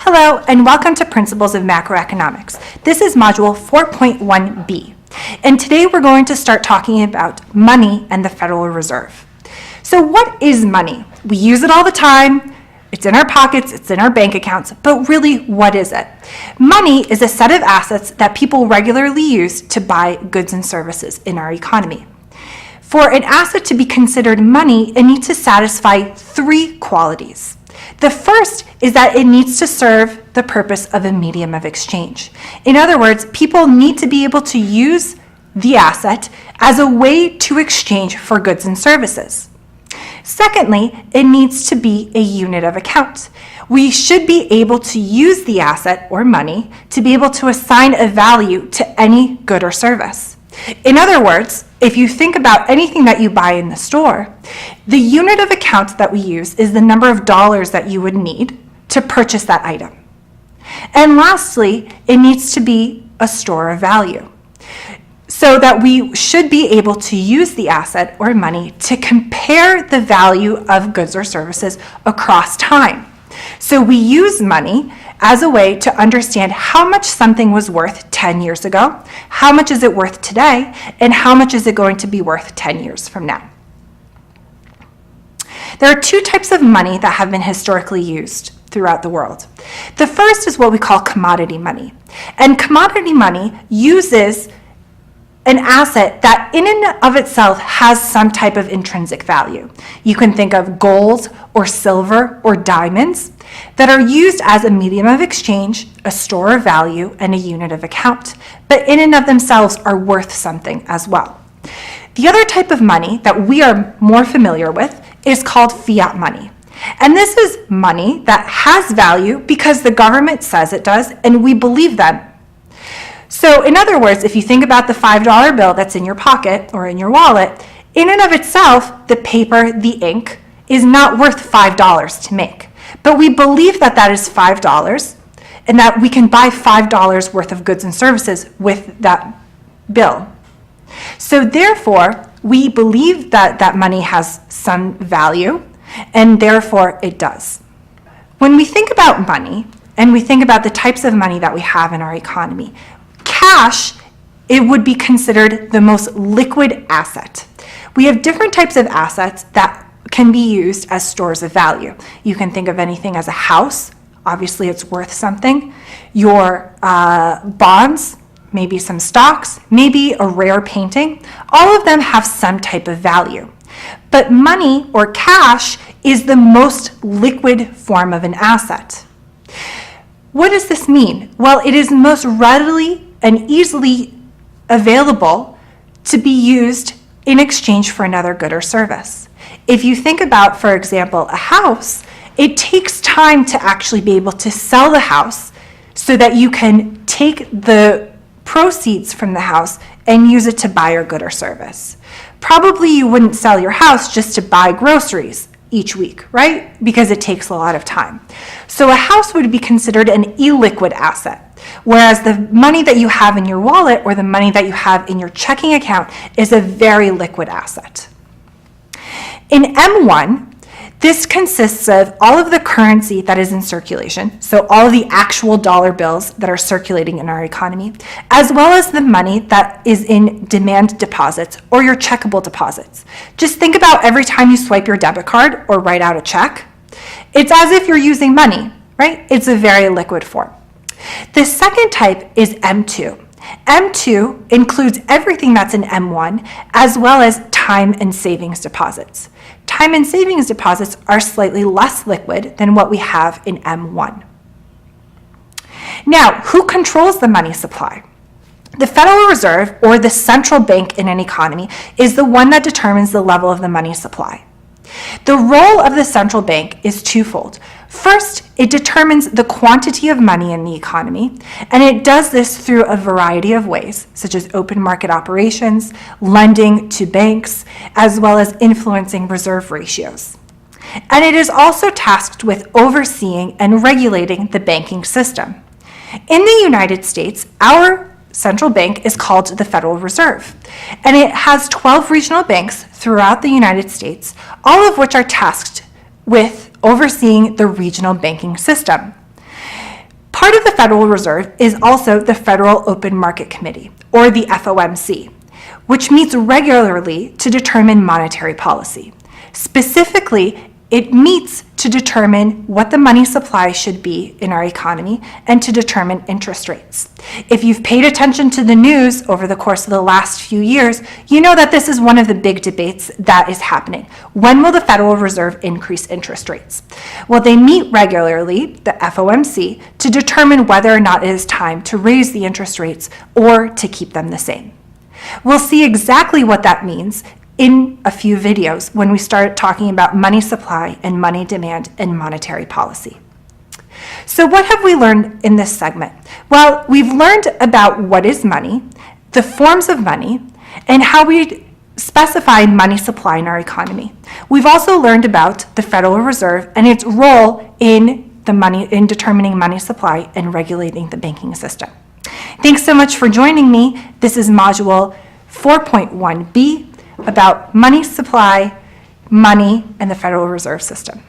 Hello, and welcome to Principles of Macroeconomics. This is Module 4.1b, and today we're going to start talking about money and the Federal Reserve. So what is money? We use it all the time. It's in our pockets, it's in our bank accounts, but really, what is it? Money is a set of assets that people regularly use to buy goods and services in our economy. For an asset to be considered money, it needs to satisfy three qualities. The first is that it needs to serve the purpose of a medium of exchange. In other words, people need to be able to use the asset as a way to exchange for goods and services. Secondly, it needs to be a unit of account. We should be able to use the asset or money to be able to assign a value to any good or service. In other words, if you think about anything that you buy in the store, the unit of account that we use is the number of dollars that you would need to purchase that item. And lastly, it needs to be a store of value, so that we should be able to use the asset or money to compare the value of goods or services across time. So we use money as a way to understand how much something was worth 10 years ago, how much is it worth today, and how much is it going to be worth 10 years from now. There are two types of money that have been historically used throughout the world. The first is what we call commodity money. And commodity money uses an asset that in and of itself has some type of intrinsic value. You can think of gold or silver or diamonds that are used as a medium of exchange, a store of value, and a unit of account, but in and of themselves are worth something as well. The other type of money that we are more familiar with is called fiat money. And this is money that has value because the government says it does, and we believe them. So in other words, if you think about the $5 bill that's in your pocket or in your wallet, in and of itself, the paper, the ink, is not worth $5 to make. But we believe that that is $5 and that we can buy $5 worth of goods and services with that bill. So therefore, we believe that that money has some value, and therefore it does. When we think about money, and we think about the types of money that we have in our economy, cash, it would be considered the most liquid asset. We have different types of assets that can be used as stores of value. You can think of anything as a house. Obviously, it's worth something. Your bonds, maybe some stocks, maybe a rare painting. All of them have some type of value. But money or cash is the most liquid form of an asset. What does this mean? Well, it is most readily and easily available to be used in exchange for another good or service. If you think about, for example, a house, it takes time to actually be able to sell the house so that you can take the proceeds from the house and use it to buy your good or service. Probably you wouldn't sell your house just to buy groceries each week, right? Because it takes a lot of time. So a house would be considered an illiquid asset, whereas the money that you have in your wallet or the money that you have in your checking account is a very liquid asset. In M1, this consists of all of the currency that is in circulation, so all of the actual dollar bills that are circulating in our economy, as well as the money that is in demand deposits or your checkable deposits. Just think about every time you swipe your debit card or write out a check. It's as if you're using money, right? It's a very liquid form. The second type is M2. M2 includes everything that's in M1, as well as time and savings deposits. Time and savings deposits are slightly less liquid than what we have in M1. Now, who controls the money supply? The Federal Reserve, or the central bank in an economy, is the one that determines the level of the money supply. The role of the central bank is twofold. First, it determines the quantity of money in the economy, and it does this through a variety of ways, such as open market operations, lending to banks, as well as influencing reserve ratios. And it is also tasked with overseeing and regulating the banking system. In the United States, our central bank is called the Federal Reserve, and it has 12 regional banks throughout the United States, all of which are tasked with overseeing the regional banking system. Part of the Federal Reserve is also the Federal Open Market Committee, or the FOMC, which meets regularly to determine monetary policy. Specifically, it meets to determine what the money supply should be in our economy and to determine interest rates. If you've paid attention to the news over the course of the last few years, you know that this is one of the big debates that is happening. When will the Federal Reserve increase interest rates? Well, they meet regularly, the FOMC, to determine whether or not it is time to raise the interest rates or to keep them the same. We'll see exactly what that means in a few videos when we start talking about money supply and money demand and monetary policy. So what have we learned in this segment? Well, we've learned about what is money, the forms of money, and how we specify money supply in our economy. We've also learned about the Federal Reserve and its role in determining money supply and regulating the banking system. Thanks so much for joining me. This is Module 4.1b about money supply, money, and the Federal Reserve System.